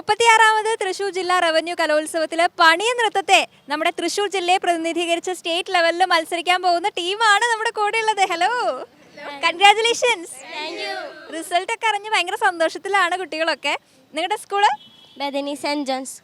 36ാമത് തൃശൂർ ജില്ലാ റവന്യൂ കലോത്സവത്തിൽ പണിയ നൃത്തത്തെ നമ്മുടെ തൃശൂർ ജില്ലയെ പ്രതിനിധീകരിച്ച് സ്റ്റേറ്റ് ലെവലിൽ മത്സരിക്കാൻ പോകുന്ന ടീമാണ് നമ്മുടെ കൂടെയുള്ളത്. Hello, congratulations. റിസൾട്ട് ഒക്കെ അറിഞ്ഞ് ഭയങ്കര സന്തോഷത്തിലാണ് കുട്ടികളൊക്കെ. നിങ്ങളുടെ school Bethany saint John's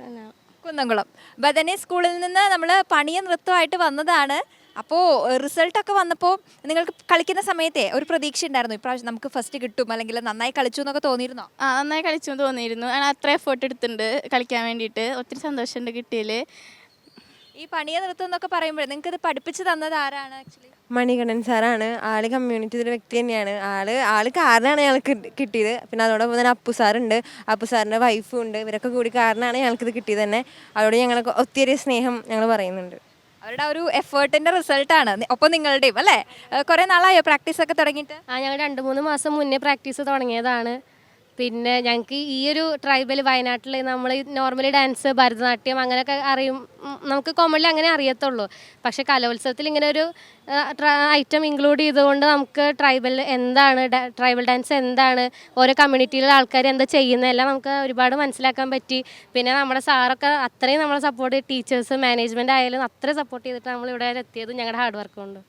Kunnamkulam Bethany സ്കൂളിൽ നിന്ന് നമ്മൾ പണിയ നൃത്തമായിട്ട് വന്നതാണ്. അപ്പോൾ റിസൾട്ടൊക്കെ വന്നപ്പോൾ നിങ്ങൾക്ക് കളിക്കുന്ന സമയത്തെ ഒരു പ്രതീക്ഷ ഉണ്ടായിരുന്നു, ഇപ്രാവശ്യം നമുക്ക് ഫസ്റ്റ് കിട്ടും അല്ലെങ്കിൽ നന്നായി കളിച്ചു എന്നൊക്കെ തോന്നിയിരുന്നോ? നന്നായി കളിച്ചു തോന്നിയിരുന്നു. ഞാൻ അത്ര എഫേർട്ട് എടുത്തിട്ടുണ്ട് കളിക്കാൻ വേണ്ടിയിട്ട്. ഒത്തിരി സന്തോഷമുണ്ട് കിട്ടിയതിൽ. ഈ പണിയ നൃത്തം എന്നൊക്കെ പറയുമ്പോൾ നിങ്ങൾക്ക് ഇത് പഠിപ്പിച്ച് തന്നത് ആരാണ്? ആക്ച്വലി മണികണ്ഠൻ സാറാണ്. ആള് കമ്മ്യൂണിറ്റി ഒരു വ്യക്തി തന്നെയാണ്. ആള് കാരണമാണ് ഞങ്ങൾക്ക് കിട്ടിയത്. പിന്നെ അതോടൊപ്പം തന്നെ അപ്പു സാറുണ്ട്, അപ്പു സാറിൻ്റെ വൈഫും ഉണ്ട്. ഇവരൊക്കെ കൂടി കാരണമാണ് ഞങ്ങൾക്കിത് കിട്ടിയത് തന്നെ. അവരോട് ഞങ്ങൾക്ക് ഒത്തിരി സ്നേഹം ഞങ്ങൾ പറയുന്നുണ്ട്. അവരുടെ ഒരു എഫേർട്ടിന്റെ റിസൾട്ടാണ്. ഒപ്പം നിങ്ങളുടെയും അല്ലേ? കുറേ നാളായോ പ്രാക്ടീസ് ഒക്കെ തുടങ്ങിയിട്ട്? ഞങ്ങൾ 2-3 മാസം മുന്നേ പ്രാക്ടീസ് തുടങ്ങിയതാണ്. പിന്നെ ഞങ്ങൾക്ക് ഈ ഒരു ട്രൈബൽ വയനാട്ടിൽ നമ്മൾ നോർമലി ഡാൻസ്, ഭരതനാട്യം അങ്ങനെയൊക്കെ അറിയും, നമുക്ക് കോമൺലി അങ്ങനെ അറിയത്തുള്ളൂ. പക്ഷേ കലോത്സവത്തിൽ ഇങ്ങനെ ഒരു ഐറ്റം ഇൻക്ലൂഡ് ചെയ്തുകൊണ്ട് നമുക്ക് ട്രൈബൽ എന്താണ്, ട്രൈബൽ ഡാൻസ് എന്താണ്, ഓരോ കമ്മ്യൂണിറ്റിയിലെ ആൾക്കാർ എന്താ ചെയ്യുന്നതെല്ലാം നമുക്ക് ഒരുപാട് മനസ്സിലാക്കാൻ പറ്റി. പിന്നെ നമ്മുടെ സാറൊക്കെ അത്രയും നമ്മളെ സപ്പോർട്ട്, ടീച്ചേഴ്സ്, മാനേജ്മെൻറ്റ് ആയാലും അത്രയും സപ്പോർട്ട് ചെയ്തിട്ട് നമ്മൾ ഇവിടെ എത്തിയത് ഞങ്ങളുടെ ഹാർഡ് വർക്ക് കൊണ്ട്.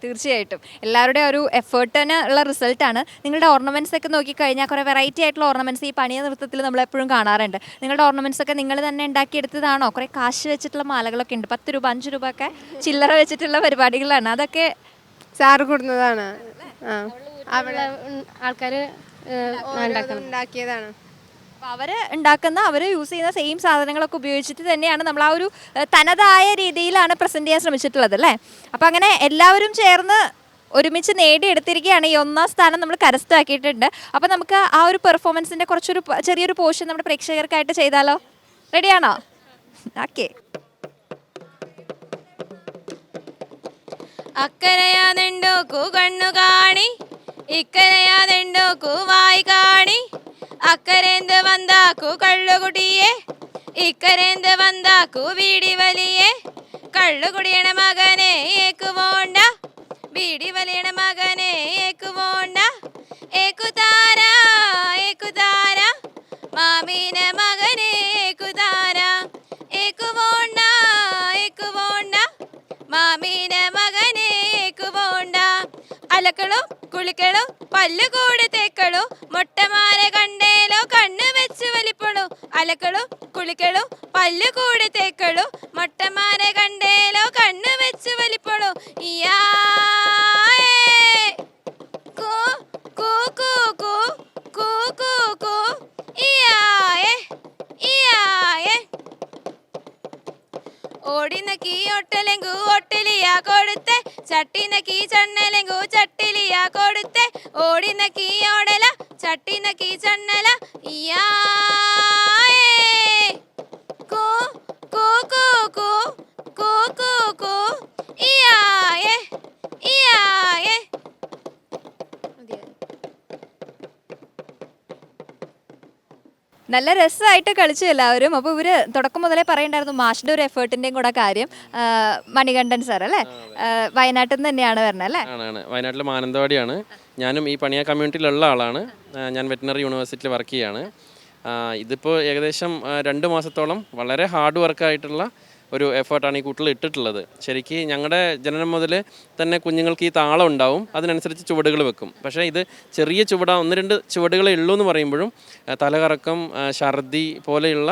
തീർച്ചയായിട്ടും എല്ലാവരുടെയും ഒരു എഫേർട്ടിന് ഉള്ള റിസൾട്ടാണ്. നിങ്ങളുടെ ഓർണമെന്റ്സ് ഒക്കെ നോക്കിക്കഴിഞ്ഞാൽ കുറേ വെറൈറ്റി ആയിട്ടുള്ള ഓർണമെന്റ്സ് ഈ പണിയ നൃത്തത്തിൽ നമ്മൾ എപ്പോഴും കാണാറുണ്ട്. നിങ്ങളുടെ ഓർണമെന്റ്സ് ഒക്കെ നിങ്ങൾ തന്നെ ഉണ്ടാക്കിയെടുത്തതാണോ? കുറേ കാശ് വെച്ചിട്ടുള്ള മാലകളൊക്കെ ഉണ്ട്, 10 രൂപ 5 രൂപ ഒക്കെ ചില്ലറ വെച്ചിട്ടുള്ള പരിപാടികളാണ്. അതൊക്കെ സാറ് കൊടുക്കുന്നതാണ്, ആൾക്കാർ ഉണ്ടാക്കിയതാണ്. അപ്പോൾ അവർ യൂസ് ചെയ്യുന്ന സെയിം സാധനങ്ങളൊക്കെ ഉപയോഗിച്ചിട്ട് തന്നെയാണ് നമ്മൾ ആ ഒരു തനതായ രീതിയിലാണ് പ്രസൻറ്റ് ചെയ്യാൻ ശ്രമിച്ചിട്ടുള്ളത് അല്ലേ? അപ്പോൾ അങ്ങനെ എല്ലാവരും ചേർന്ന് ഒരുമിച്ച് നേടിയെടുത്തിരിക്കുകയാണ്. ഈ 1ാം സ്ഥാനം നമ്മൾ കരസ്ഥമാക്കിയിട്ടുണ്ട്. അപ്പോൾ നമുക്ക് ആ ഒരു പെർഫോമൻസിൻ്റെ ചെറിയൊരു പോർഷൻ നമ്മുടെ പ്രേക്ഷകർക്കായിട്ട് ചെയ്താലോ? റെഡിയാണോ? ഓക്കെ. അക്കരയാതെണ്ടോക്കു കണ്ണു കാണി, ഇക്കരയാതെണ്ടോക്കു വായി കാണി, അക്കരേന്ത് വந்தாക്കു കള്ളുകുടിയെ, ഇക്കരേന്ത് വந்தாക്കു വീടി വലിയെ, കള്ളുകുടിയണ മകനെ ഏക്കുവോണ്ട, വീടി വലിയണ മകനെ ഏക്കുവോണ്ട, ഏക്കുതാര ഏക്കുതാര മാമീന മകനെ ഏക്കുതാര, ഏക്കുവോണ്ട ഏക്കുവോണ്ട മാമീന മകനെ ഏക്കുവോണ്ട, അലക്കളോ കുളിക്കളോ പല്ലുകൂടി തേക്കളോ, മൊട്ടമാരെ കണ്ടേലോ കണ്ണ് വെച്ച് വലിപ്പണോ, അലക്കളോ കുളിക്കളോ പല്ലുകൂടി തേക്കളോ, മൊട്ടമാരെ കണ്ടേലോ കണ്ണ് വെച്ച് വലിപ്പണോ, ഇയാ കൂ കൂ കൂ കൂ കൂ കൂ കൂ ഇയായേ ഇയായേ, ഓടിനക്കി ഒട്ടലെങ്കു ഒട്ടിലിയാ കൊടുത്തെ, ചട്ടിനക്കി ചണ്ണലെങ്കു ചട്ടിലിയാ കൊടുത്തെ, ഓടിനക്കി ഓടല ചട്ടിനക്കി ചണ്ണല, ഇയാ കൂ കൂ കൂ കൂ കൂ കൂ കൂ ഇയായേ ഇയായേ. നല്ല രസമായിട്ട് കളിച്ചു എല്ലാവരും. അപ്പോൾ ഇവർ തുടക്കം മുതലേ പറയണ്ടായിരുന്നു മാഷിൻ്റെ ഒരു എഫേർട്ടിൻ്റെയും കൂടെ കാര്യം. മണികണ്ഠൻ സാർ അല്ലേ? വയനാട്ടിൽ നിന്ന് തന്നെയാണ് വരുന്നത് അല്ലേ? ആണ്, വയനാട്ടിലെ മാനന്തവാടിയാണ്. ഞാനും ഈ പണിയ കമ്മ്യൂണിറ്റിയിലുള്ള ആളാണ്. ഞാൻ വെറ്റിനറി യൂണിവേഴ്സിറ്റിയിൽ വർക്ക് ചെയ്യാണ്. ഇതിപ്പോൾ ഏകദേശം 2 മാസത്തോളം വളരെ ഹാർഡ് വർക്കായിട്ടുള്ള ഒരു എഫേർട്ടാണ് ഈ കുട്ടികൾ ഇട്ടിട്ടുള്ളത്. ശരിക്കും ഞങ്ങളുടെ ജനനം മുതൽ തന്നെ കുഞ്ഞുങ്ങൾക്ക് ഈ താളം ഉണ്ടാവും, അതിനനുസരിച്ച് ചുവടുകൾ വെക്കും. പക്ഷേ ഇത് ചെറിയ 1-2 ചുവടുകളേ ഉള്ളൂ എന്ന് പറയുമ്പോഴും തലകറക്കം, ഛർദി പോലെയുള്ള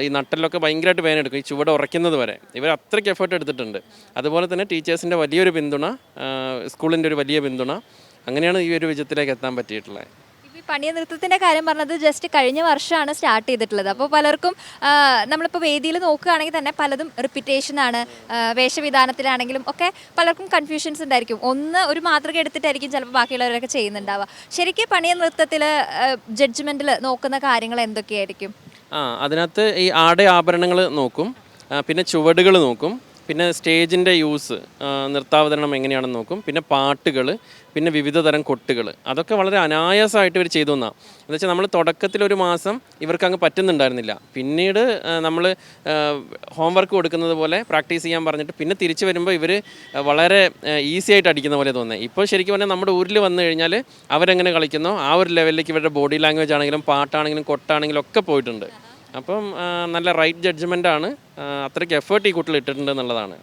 ഈ നട്ടലിലൊക്കെ ഭയങ്കരമായിട്ട് വേദനയെടുക്കും ഈ ചുവട് ഉറയ്ക്കുന്നത് വരെ. ഇവർ അത്രയ്ക്ക് എഫേർട്ട് എടുത്തിട്ടുണ്ട്. അതുപോലെ തന്നെ ടീച്ചേഴ്സിൻ്റെ വലിയൊരു പിന്തുണ, സ്കൂളിൻ്റെ ഒരു വലിയ പിന്തുണ, അങ്ങനെയാണ് ഈ ഒരു വിജയത്തിലേക്ക് എത്താൻ പറ്റിയിട്ടുള്ളത്. പണിയ നൃത്തത്തിൻ്റെ കാര്യം പറഞ്ഞത് ജസ്റ്റ് കഴിഞ്ഞ വർഷമാണ് സ്റ്റാർട്ട് ചെയ്തിട്ടുള്ളത്. അപ്പോൾ പലർക്കും നമ്മളിപ്പോൾ വേദിയിൽ നോക്കുകയാണെങ്കിൽ തന്നെ പലതും റിപ്പീറ്റേഷനാണ്. വേഷവിധാനത്തിലാണെങ്കിലും ഒക്കെ പലർക്കും കൺഫ്യൂഷൻസ് ഉണ്ടായിരിക്കും. ഒരു മാതൃക എടുത്തിട്ടായിരിക്കും ചിലപ്പോൾ ബാക്കിയുള്ളവരൊക്കെ ചെയ്യുന്നുണ്ടാവുക. ശരിക്കും പണിയ നൃത്തത്തിൽ ജഡ്ജ്മെൻറ്റിൽ നോക്കുന്ന കാര്യങ്ങൾ എന്തൊക്കെയായിരിക്കും? അതിനകത്ത് ഈ ആഭരണങ്ങൾ നോക്കും, പിന്നെ ചുവടുകൾ നോക്കും, പിന്നെ സ്റ്റേജിൻ്റെ യൂസ്, നൃത്താവതരണം എങ്ങനെയാണെന്ന് നോക്കും, പിന്നെ പാട്ടുകൾ, പിന്നെ വിവിധ തരം കൊട്ടുകൾ. അതൊക്കെ വളരെ അനായാസമായിട്ട് ഇവർ ചെയ്തു തന്നാണ്. എന്ന് വെച്ചാൽ നമ്മൾ തുടക്കത്തിൽ 1 മാസം ഇവർക്ക് അങ്ങ് പറ്റുന്നുണ്ടായിരുന്നില്ല. പിന്നീട് നമ്മൾ ഹോംവർക്ക് കൊടുക്കുന്നത് പോലെ പ്രാക്ടീസ് ചെയ്യാൻ പറഞ്ഞിട്ട് പിന്നെ തിരിച്ച് വരുമ്പോൾ ഇവർ വളരെ ഈസി ആയിട്ട് അടിക്കുന്ന പോലെ തോന്നുന്നത്. ഇപ്പോൾ ശരിക്കും പറഞ്ഞാൽ നമ്മുടെ ഊരിൽ വന്നു കഴിഞ്ഞാൽ അവരെങ്ങനെ കളിക്കുന്നോ ആ ഒരു ലെവലിലേക്ക് ഇവരുടെ ബോഡി ലാംഗ്വേജ് ആണെങ്കിലും പാട്ടാണെങ്കിലും കൊട്ടാണെങ്കിലും ഒക്കെ പോയിട്ടുണ്ട്. അപ്പം നല്ല റൈറ്റ് ജഡ്ജ്മെൻ്റാണ്, അത്രയ്ക്ക് എഫേർട്ട് ഈ കുട്ടികൾ ഇട്ടിട്ടുണ്ട് എന്നുള്ളതാണ്.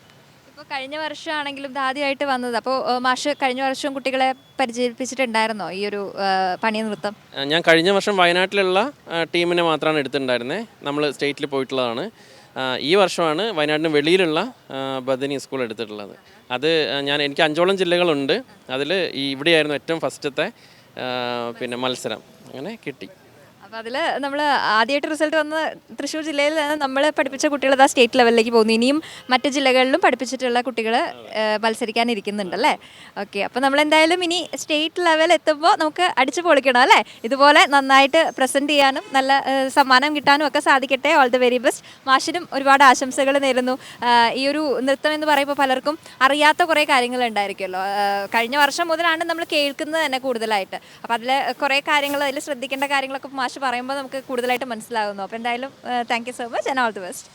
ഇപ്പോൾ കഴിഞ്ഞ വർഷമാണെങ്കിലും ഇത് ആദ്യമായിട്ട് വന്നത്, അപ്പോൾ മാഷ് കഴിഞ്ഞ വർഷവും കുട്ടികളെ പരിചയിപ്പിച്ചിട്ടുണ്ടായിരുന്നോ ഈ ഒരു പണി നൃത്തം? ഞാൻ കഴിഞ്ഞ വർഷം വയനാട്ടിലുള്ള ടീമിനെ മാത്രമാണ് എടുത്തിട്ടുണ്ടായിരുന്നത്, നമ്മൾ സ്റ്റേറ്റിൽ പോയിട്ടുള്ളതാണ്. ഈ വർഷമാണ് വയനാടിന് വെളിയിലുള്ള ബദനി സ്കൂൾ എടുത്തിട്ടുള്ളത്. അത് എനിക്ക് 5ഓളം ജില്ലകളുണ്ട്, അതിൽ ഇവിടെയായിരുന്നു ഏറ്റവും ഫസ്റ്റത്തെ പിന്നെ മത്സരം, അങ്ങനെ കിട്ടി. അപ്പോൾ അതിൽ നമ്മൾ ആദ്യമായിട്ട് റിസൾട്ട് വന്ന തൃശ്ശൂർ ജില്ലയിൽ നമ്മൾ പഠിപ്പിച്ച കുട്ടികൾ ഇതാ സ്റ്റേറ്റ് ലെവലിലേക്ക് പോകുന്നു. ഇനിയും മറ്റ് ജില്ലകളിലും പഠിപ്പിച്ചിട്ടുള്ള കുട്ടികൾ മത്സരിക്കാനിരിക്കുന്നുണ്ടല്ലേ? ഓക്കെ, അപ്പോൾ നമ്മൾ എന്തായാലും ഇനി സ്റ്റേറ്റ് ലെവൽ എത്തുമ്പോൾ നമുക്ക് അടിച്ചു പൊളിക്കണം അല്ലേ? ഇതുപോലെ നന്നായിട്ട് പ്രസൻറ്റ് ചെയ്യാനും നല്ല സമ്മാനം കിട്ടാനും ഒക്കെ സാധിക്കട്ടെ. All the very best. മാഷിനും ഒരുപാട് ആശംസകൾ നേരുന്നു. ഈ ഒരു നൃത്തം എന്ന് പറയുമ്പോൾ പലർക്കും അറിയാത്ത കുറേ കാര്യങ്ങൾ ഉണ്ടായിരിക്കുമല്ലോ. കഴിഞ്ഞ വർഷം മുതലാണ് നമ്മൾ കേൾക്കുന്നത് തന്നെ കൂടുതലായിട്ട്. അപ്പോൾ അതിൽ കുറേ കാര്യങ്ങൾ, അതിൽ ശ്രദ്ധിക്കേണ്ട കാര്യങ്ങളൊക്കെ മാഷ് പറയുമ്പോൾ നമുക്ക് കൂടുതലായിട്ട് മനസ്സിലാകുന്നു. അപ്പോൾ എന്തായാലും thank you so much and all the best.